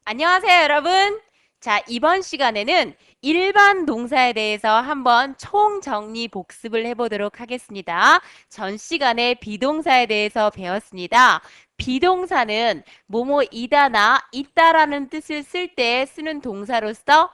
안녕하세요, 여러분. 자, 이번 시간에는 일반 동사에 대해서 한번 총정리 복습을 해보도록 하겠습니다. 전 시간에 비동사에 대해서 배웠습니다. 비동사는 뭐뭐이다나 있다라는 뜻을 쓸 때 쓰는 동사로서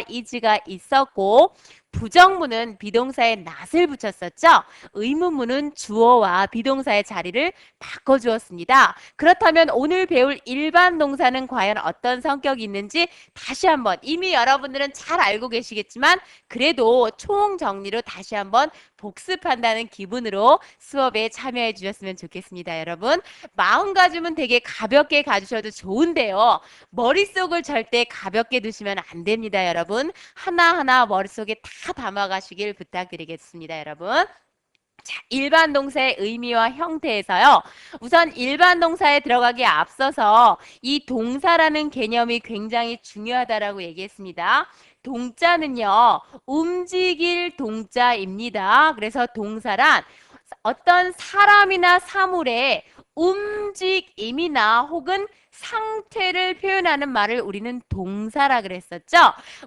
is가 있었고, 부정문은 비동사에 not을 붙였었죠. 의문문은 주어와 비동사의 자리를 바꿔주었습니다. 그렇다면 오늘 배울 일반 동사는 과연 어떤 성격이 있는지 다시 한번, 이미 여러분들은 잘 알고 계시겠지만 그래도 총정리로 다시 한번 복습한다는 기분으로 수업에 참여해 주셨으면 좋겠습니다. 여러분, 마음가짐은 되게 가볍게 가주셔도 좋은데요. 머릿속을 절대 가볍게 두시면 안 됩니다. 여러분, 하나하나 머릿속에 다 담아가시길 부탁드리겠습니다. 여러분. 자, 일반 동사의 의미와 형태에서요. 우선 일반 동사에 들어가기에 앞서서 이 동사라는 개념이 굉장히 중요하다라고 얘기했습니다. 동자는요, 움직일 동자입니다. 그래서 동사란 어떤 사람이나 사물의 움직임이나 혹은 상태를 표현하는 말을 우리는 동사라 그랬었죠.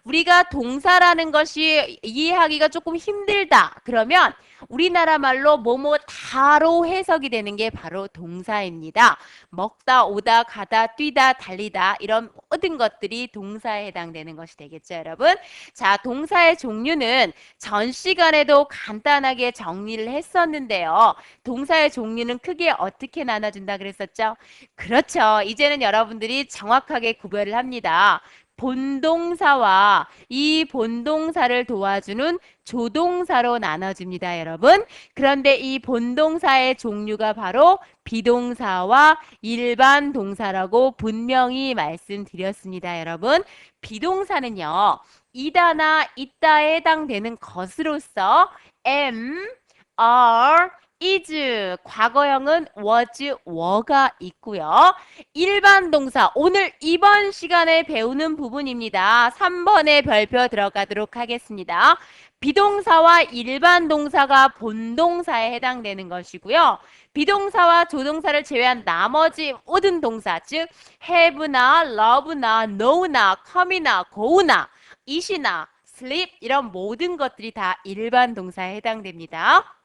우리가 동사라는 것이 이해하기가 조금 힘들다. 그러면 우리나라 말로 뭐뭐 다로 해석이 되는 게 바로 동사입니다. 먹다, 오다, 가다, 뛰다, 달리다 이런 모든 것들이 동사에 해당되는 것이 되겠죠, 여러분. 자, 동사의 종류는 전 시간에도 간단하게 정리를 했었는데요. 동사의 종류는 크게 어떻게 나눠준다 그랬었죠? 그렇죠. 이제는 여러분들이 정확하게 구별을 합니다. 본동사와 이 본동사를 도와주는 조동사로 나눠집니다, 여러분. 그런데 이 본동사의 종류가 바로 비동사와 일반 동사라고 분명히 말씀드렸습니다, 여러분. 비동사는요, 이다나 있다에 해당되는 것으로서 am, are, is, 과거형은 was, were가 있고요. 일반 동사, 오늘 이번 시간에 배우는 부분입니다. 3번의 별표 들어가도록 하겠습니다. 비동사와 일반 동사가 본동사에 해당되는 것이고요. 비동사와 조동사를 제외한 나머지 모든 동사, 즉 have나 love나 know나 come이나 go나 eat이나 sleep 이런 모든 것들이 다 일반 동사에 해당됩니다.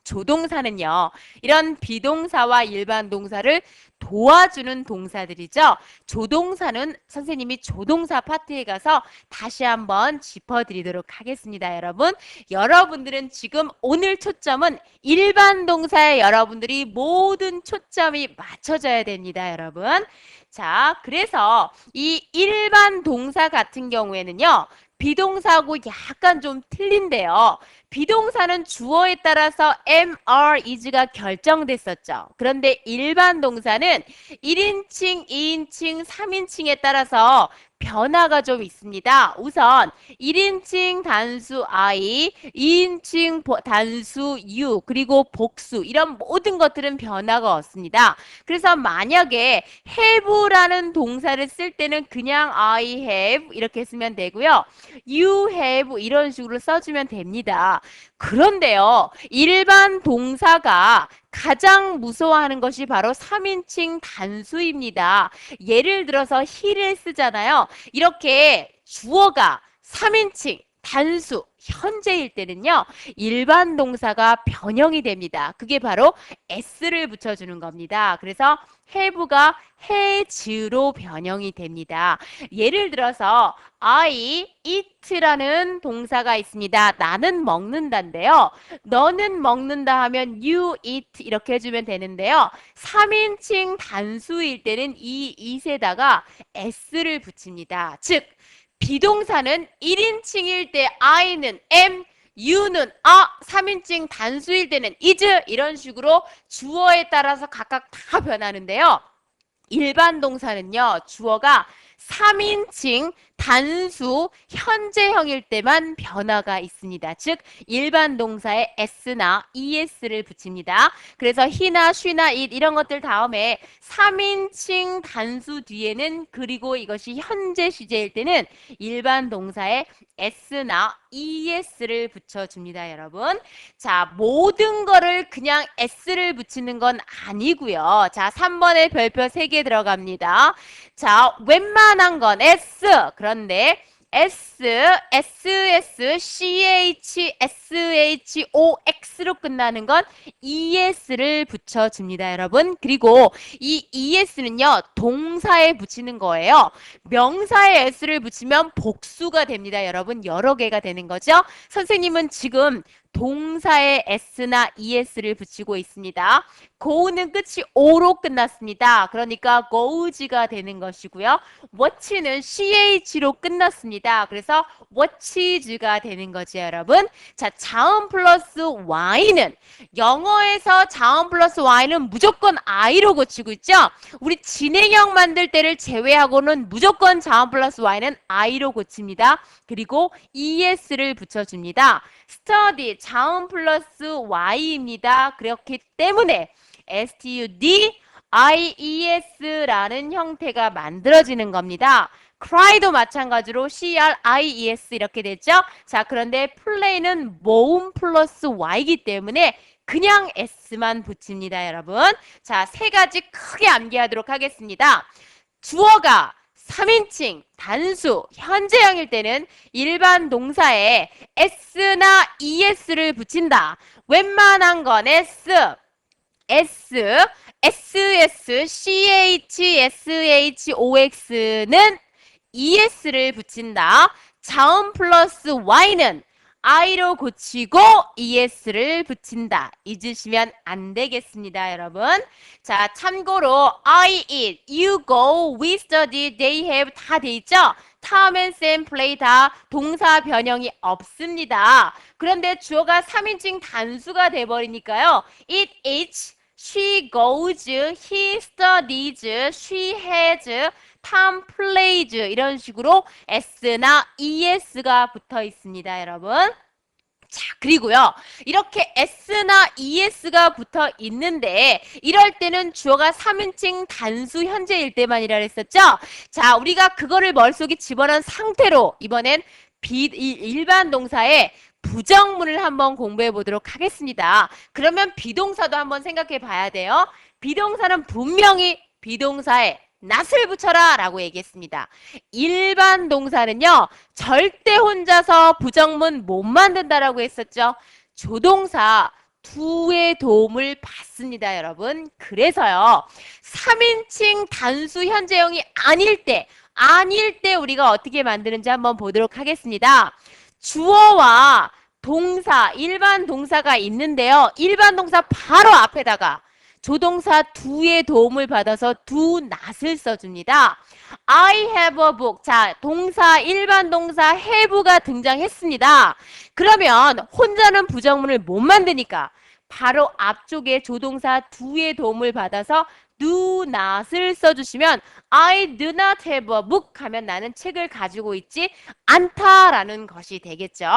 조동사는요, 이런 비동사와 일반 동사를 도와주는 동사들이죠. 조동사는 선생님이 조동사 파트에 가서 다시 한번 짚어드리도록 하겠습니다, 여러분. 여러분들은 지금 오늘 초점은 일반 동사에 여러분들이 모든 초점이 맞춰져야 됩니다, 여러분. 자, 그래서 이 일반 동사 같은 경우에는요, 비동사하고 약간 좀 틀린데요. 비동사는 주어에 따라서 am, are, is가 결정됐었죠. 그런데 일반 동사는 1인칭, 2인칭, 3인칭에 따라서 변화가 좀 있습니다. 우선 1인칭 단수 I, 2인칭 단수 you, 그리고 복수 이런 모든 것들은 변화가 없습니다. 그래서 만약에 have라는 동사를 쓸 때는 그냥 I have 이렇게 쓰면 되고요. You have 이런 식으로 써주면 됩니다. 그런데요, 일반 동사가 가장 무서워하는 것이 바로 3인칭 단수입니다. 예를 들어서 he를 쓰잖아요. 이렇게 주어가 3인칭 단수, 현재일 때는요, 일반 동사가 변형이 됩니다. 그게 바로 s를 붙여주는 겁니다. 그래서 have가 has로 변형이 됩니다. 예를 들어서 I eat라는 동사가 있습니다. 나는 먹는다인데요. 너는 먹는다 하면 you eat 이렇게 해주면 되는데요. 3인칭 단수일 때는 이 it에다가 s를 붙입니다. 즉 비동사는 1인칭일 때 I는 am, you는 a, 3인칭 단수일 때는 is 이런 식으로 주어에 따라서 각각 다 변하는데요. 일반 동사는요, 주어가 3인칭 단수 현재형일 때만 변화가 있습니다. 즉 일반 동사에 s나 es를 붙입니다. 그래서 he나 she나 it 이런 것들 다음에 3인칭 단수 뒤에는 그리고 이것이 현재 시제일 때는 일반 동사에 s나 es를 붙여줍니다, 여러분. 자, 모든 거를 그냥 s를 붙이는 건 아니고요. 자, 3번의 별표 3개 들어갑니다. 자, 웬만한 웬만한 건 S. 그런데 S, SS, CH, SHOX로 끝나는 건 ES를 붙여줍니다, 여러분. 그리고 이 ES는요, 동사에 붙이는 거예요. 명사에 S를 붙이면 복수가 됩니다, 여러분. 여러 개가 되는 거죠. 선생님은 지금 동사에 S나 ES를 붙이고 있습니다. go는 끝이 O로 끝났습니다. 그러니까 goes가 되는 것이고요. watch는 CH로 끝났습니다. 그래서 watches가 되는 거죠, 여러분. 자, 자음 플러스 Y는 영어에서 자음 플러스 Y는 무조건 I로 고치고 있죠. 우리 진행형 만들 때를 제외하고는 무조건 자음 플러스 Y는 I로 고칩니다. 그리고 ES를 붙여줍니다. study 자음 플러스 Y입니다. 그렇기 때문에 STUDIES라는 형태가 만들어지는 겁니다. cry도 마찬가지로 CRIES 이렇게 됐죠? 자, 그런데 play는 모음 플러스 Y이기 때문에 그냥 S만 붙입니다, 여러분. 자, 세 가지 크게 암기하도록 하겠습니다. 주어가 3인칭, 단수, 현재형일 때는 일반 동사에 S나 ES를 붙인다. 웬만한 건 S, SS, CH, SHOX는 ES를 붙인다. 자음 플러스 Y는 I로 고치고 ES를 붙인다. 잊으시면 안 되겠습니다, 여러분. 자, 참고로 I eat, you go, we study, they have 다 돼 있죠? Tom and Sam play 다 동사 변형이 없습니다. 그런데 주어가 3인칭 단수가 돼버리니까요. It eats, she goes, he studies, she has, Tom plays 이런 식으로 S나 ES가 붙어 있습니다, 여러분. 자, 그리고요. 이렇게 S나 ES가 붙어 있는데 이럴 때는 주어가 3인칭 단수 현재일 때만이라 했었죠? 자, 우리가 그거를 머릿속에 집어넣은 상태로 이번엔 일반 동사의 부정문을 한번 공부해 보도록 하겠습니다. 그러면 비동사도 한번 생각해 봐야 돼요. 비동사는 분명히 비동사에 not을 붙여라 라고 얘기했습니다. 일반 동사는요, 절대 혼자서 부정문 못 만든다라고 했었죠. 조동사 do의 도움을 받습니다, 여러분. 그래서요, 3인칭 단수 현재형이 아닐 때 우리가 어떻게 만드는지 한번 보도록 하겠습니다. 주어와 동사, 일반 동사가 있는데요. 일반 동사 바로 앞에다가 조동사 do의 도움을 받아서 do not을 써줍니다. I have a book. 자, 동사, 일반 동사 have가 등장했습니다. 그러면 혼자는 부정문을 못 만드니까 바로 앞쪽에 조동사 do의 도움을 받아서 do not을 써주시면 I do not have a book 하면 나는 책을 가지고 있지 않다라는 것이 되겠죠.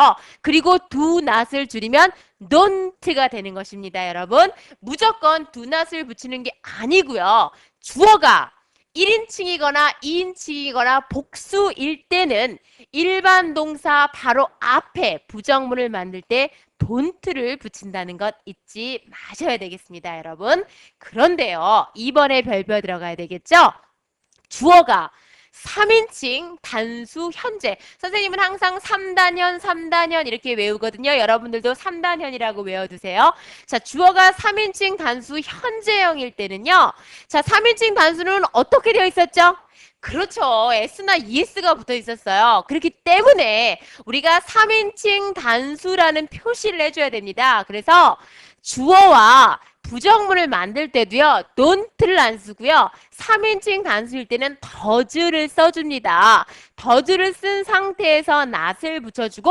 그리고 do not을 줄이면 don't가 되는 것입니다, 여러분. 무조건 do not을 붙이는 게 아니고요. 주어가 1인칭이거나 2인칭이거나 복수일 때는 일반 동사 바로 앞에 부정문을 만들 때 don't를 붙인다는 것 잊지 마셔야 되겠습니다, 여러분. 그런데요, 이번에 별표 들어가야 되겠죠? 주어가 3인칭 단수 현재. 선생님은 항상 3단현 이렇게 외우거든요. 여러분들도 3단현이라고 외워두세요. 자, 주어가 3인칭 단수 현재형일 때는요. 자, 3인칭 단수는 어떻게 되어 있었죠? 그렇죠. S나 ES가 붙어 있었어요. 그렇기 때문에 우리가 3인칭 단수라는 표시를 해줘야 됩니다. 그래서 주어와 부정문을 만들 때도요. don't를 안 쓰고요. 3인칭 단수일 때는 does를 써줍니다. does를 쓴 상태에서 not을 붙여주고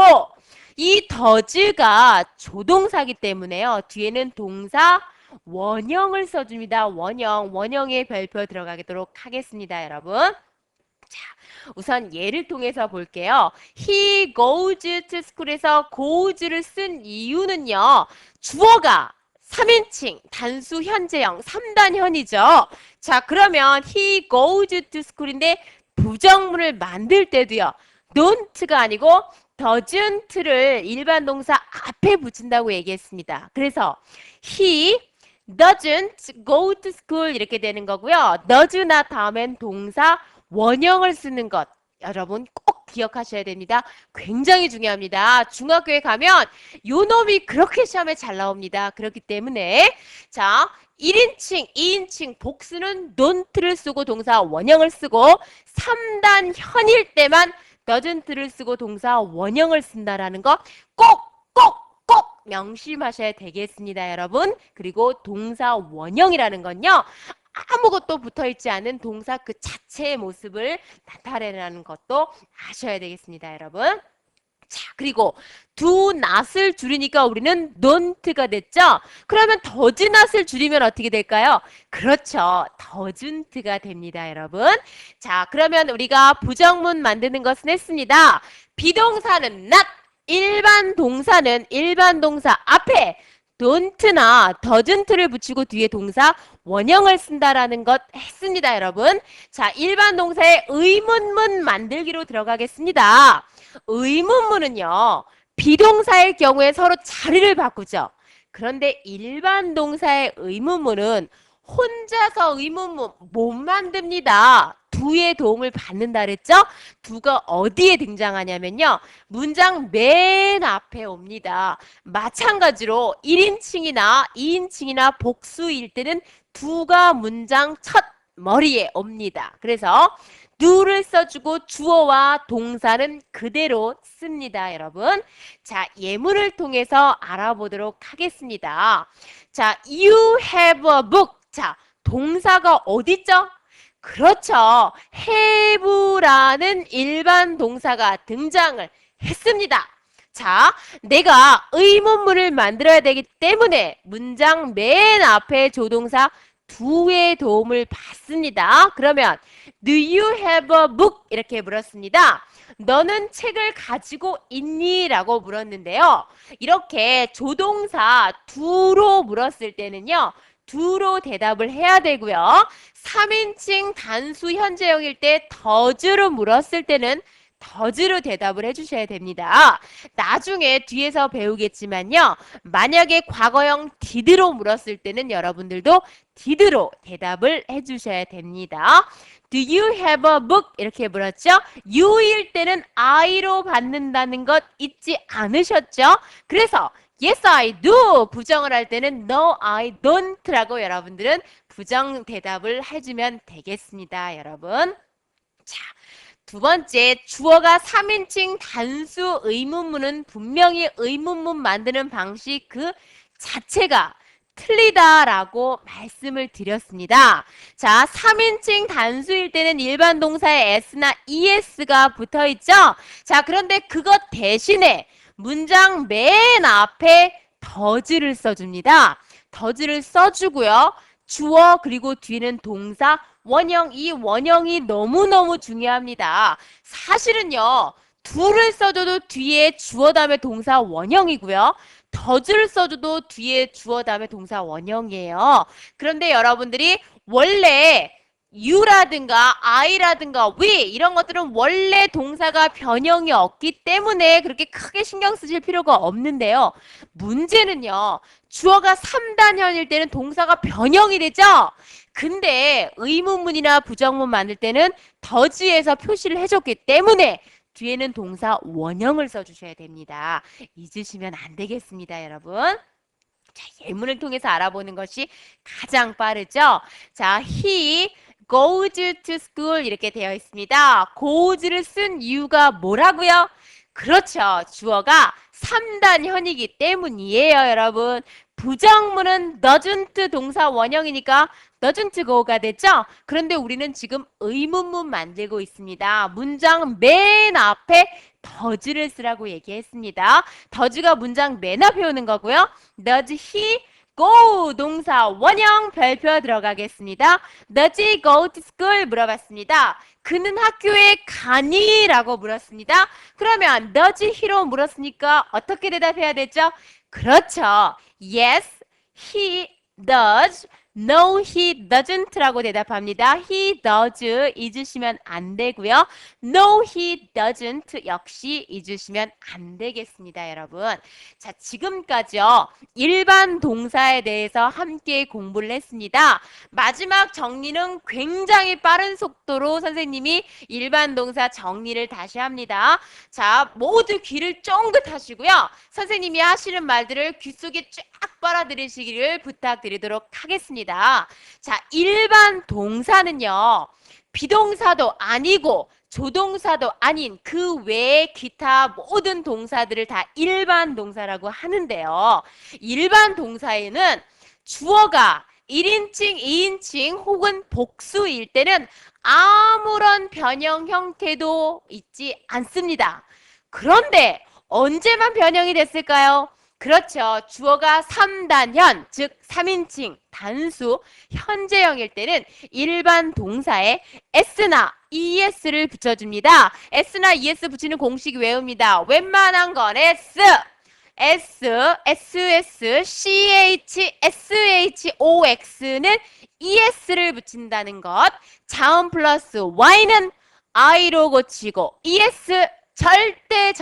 이 does가 조동사기 때문에요. 뒤에는 동사 원형을 써줍니다. 원형의 별표 들어가도록 하겠습니다, 여러분. 자, 우선 예를 통해서 볼게요. He goes to school에서 goes를 쓴 이유는요. 주어가 3인칭 단수 현재형 3단현이죠. 자, 그러면 he goes to school인데 부정문을 만들 때도요. don't가 아니고 doesn't를 일반 동사 앞에 붙인다고 얘기했습니다. 그래서 he doesn't go to school 이렇게 되는 거고요. does not 다음엔 동사 원형을 쓰는 것. 여러분 꼭 기억하셔야 됩니다. 굉장히 중요합니다. 중학교에 가면 요놈이 그렇게 시험에 잘 나옵니다. 그렇기 때문에 자 1인칭, 2인칭 복수는 don't를 쓰고 동사 원형을 쓰고 3단 현일 때만 doesn't를 쓰고 동사 원형을 쓴다라는 거 꼭, 꼭, 꼭 명심하셔야 되겠습니다, 여러분. 그리고 동사 원형이라는 건요. 아무것도 붙어있지 않은 동사 그 자체의 모습을 나타내라는 것도 아셔야 되겠습니다, 여러분. 자, 그리고 do not을 줄이니까 우리는 don't가 됐죠? 그러면 does not을 줄이면 어떻게 될까요? 그렇죠. doesn't가 됩니다, 여러분. 자, 그러면 우리가 부정문 만드는 것은 했습니다. 비동사는 not, 일반 동사 앞에 don't나 doesn't를 붙이고 뒤에 동사 원형을 쓴다라는 것 했습니다, 여러분. 자, 일반 동사의 의문문 만들기로 들어가겠습니다. 의문문은요, 비동사일 경우에 서로 자리를 바꾸죠. 그런데 일반 동사의 의문문은 혼자서 의문문 못 만듭니다. do의 도움을 받는다 그랬죠? do가 어디에 등장하냐면요. 문장 맨 앞에 옵니다. 마찬가지로 1인칭이나 2인칭이나 복수일 때는 do가 문장 첫 머리에 옵니다. 그래서 do를 써주고 주어와 동사는 그대로 씁니다, 여러분. 자, 예문을 통해서 알아보도록 하겠습니다. 자, you have a book. 자, 동사가 어딨죠? 그렇죠. have라는 일반 동사가 등장을 했습니다. 자, 내가 의문문을 만들어야 되기 때문에 문장 맨 앞에 조동사 do의 도움을 받습니다. 그러면 do you have a book? 이렇게 물었습니다. 너는 책을 가지고 있니? 라고 물었는데요. 이렇게 조동사 do로 물었을 때는요. do로 대답을 해야 되고요. 3인칭 단수 현재형일 때 does로 물었을 때는 does로 대답을 해주셔야 됩니다. 나중에 뒤에서 배우겠지만요. 만약에 과거형 did로 물었을 때는 여러분들도 did로 대답을 해주셔야 됩니다. Do you have a book? 이렇게 물었죠? you일 때는 I로 받는다는 것 잊지 않으셨죠? 그래서 Yes, I do. 부정을 할 때는 No, I don't 라고 여러분들은 부정 대답을 해주면 되겠습니다, 여러분. 자, 두 번째, 주어가 3인칭 단수 의문문은 분명히 의문문 만드는 방식 그 자체가 틀리다라고 말씀을 드렸습니다. 자, 3인칭 단수일 때는 일반 동사에 s나 es가 붙어 있죠? 자, 그런데 그것 대신에 문장 맨 앞에 does를 써줍니다. does를 써주고요. 주어 그리고 뒤는 동사 원형, 이 원형이 너무너무 중요합니다. 사실은요. do를 써줘도 뒤에 주어 다음에 동사 원형이고요. does를 써줘도 뒤에 주어 다음에 동사 원형이에요. 그런데 여러분들이 원래 you라든가 I라든가 we 이런 것들은 원래 동사가 변형이 없기 때문에 그렇게 크게 신경 쓰실 필요가 없는데요. 문제는요. 주어가 3단현일 때는 동사가 변형이 되죠? 근데 의문문이나 부정문 만들 때는 does에서 표시를 해줬기 때문에 뒤에는 동사 원형을 써주셔야 됩니다. 잊으시면 안 되겠습니다, 여러분. 자, 예문을 통해서 알아보는 것이 가장 빠르죠? 자, he goes to school 이렇게 되어 있습니다. goes를 쓴 이유가 뭐라고요? 그렇죠. 주어가 3단현이기 때문이에요, 여러분. 부정문은 doesn't 동사 원형이니까 doesn't go가 됐죠? 그런데 우리는 지금 의문문 만들고 있습니다. 문장 맨 앞에 does를 쓰라고 얘기했습니다. does가 문장 맨 앞에 오는 거고요. does he go 동사 원형 별표 들어가겠습니다. Does he go to school? 물어봤습니다. 그는 학교에 가니? 라고 물었습니다. 그러면 does he로 물었으니까 어떻게 대답해야 되죠? 그렇죠. Yes, he does No, he doesn't라고 대답합니다. He does 잊으시면 안 되고요. No, he doesn't 역시 잊으시면 안 되겠습니다, 여러분. 자, 지금까지요. 일반 동사에 대해서 함께 공부를 했습니다. 마지막 정리는 굉장히 빠른 속도로 선생님이 일반 동사 정리를 다시 합니다. 자, 모두 귀를 쫑긋 하시고요. 선생님이 하시는 말들을 귀 속에 쫙 빨아들이시기를 부탁드리도록 하겠습니다. 자, 일반 동사는요. 비동사도 아니고 조동사도 아닌 그 외의 기타 모든 동사들을 다 일반 동사라고 하는데요. 일반 동사에는 주어가 1인칭, 2인칭 혹은 복수일 때는 아무런 변형 형태도 있지 않습니다. 그런데 언제만 변형이 됐을까요? 그렇죠. 주어가 3단현, 즉 3인칭, 단수, 현재형일 때는 일반 동사에 s나 es를 붙여줍니다. s나 es 붙이는 공식 외웁니다. 웬만한 건 s, ss, ch, shox는 es를 붙인다는 것. 자음 플러스 y는 i로 고치고 es 절대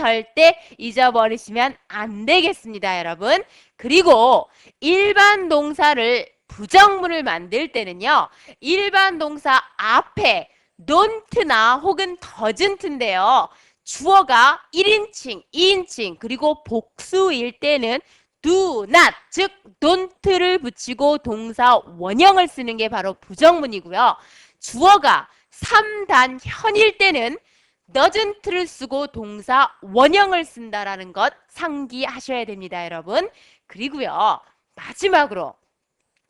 잊어버리시면 안 되겠습니다, 여러분. 그리고 일반 동사를 부정문을 만들 때는요. 일반 동사 앞에 don't나 혹은 doesn't인데요. 주어가 1인칭, 2인칭, 그리고 복수일 때는 do not, 즉 don't를 붙이고 동사 원형을 쓰는 게 바로 부정문이고요. 주어가 3단현일 때는 doesn't를 쓰고 동사 원형을 쓴다라는 것 상기하셔야 됩니다, 여러분. 그리고요, 마지막으로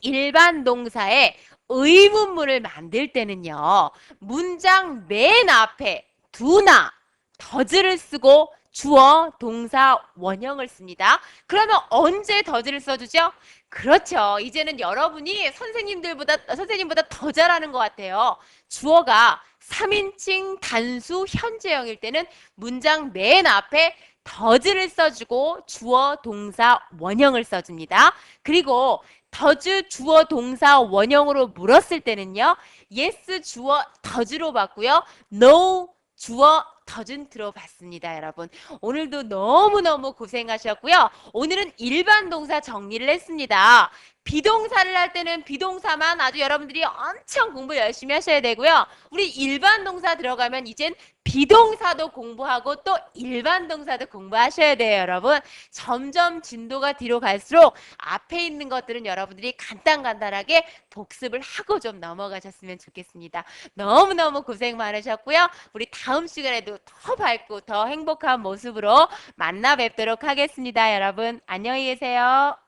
일반 동사의 의문문을 만들 때는요, 문장 맨 앞에 do나 does를 쓰고 주어, 동사, 원형을 씁니다. 그러면 언제 does를 써주죠? 그렇죠. 이제는 여러분이 선생님보다 더 잘하는 것 같아요. 주어가 3인칭 단수 현재형일 때는 문장 맨 앞에 does를 써주고 주어, 동사, 원형을 써줍니다. 그리고 does 주어, 동사, 원형으로 물었을 때는요. yes 주어, does로 봤고요. no 주어, doesn't로 봤습니다, 여러분. 오늘도 너무너무 고생하셨고요. 오늘은 일반 동사 정리를 했습니다. 비동사를 할 때는 비동사만 아주 여러분들이 엄청 공부 열심히 하셔야 되고요. 우리 일반 동사 들어가면 이젠 비동사도 공부하고 또 일반 동사도 공부하셔야 돼요, 여러분. 점점 진도가 뒤로 갈수록 앞에 있는 것들은 여러분들이 간단하게 복습을 하고 좀 넘어가셨으면 좋겠습니다. 너무너무 고생 많으셨고요. 우리 다음 시간에도 더 밝고 더 행복한 모습으로 만나 뵙도록 하겠습니다, 여러분. 안녕히 계세요.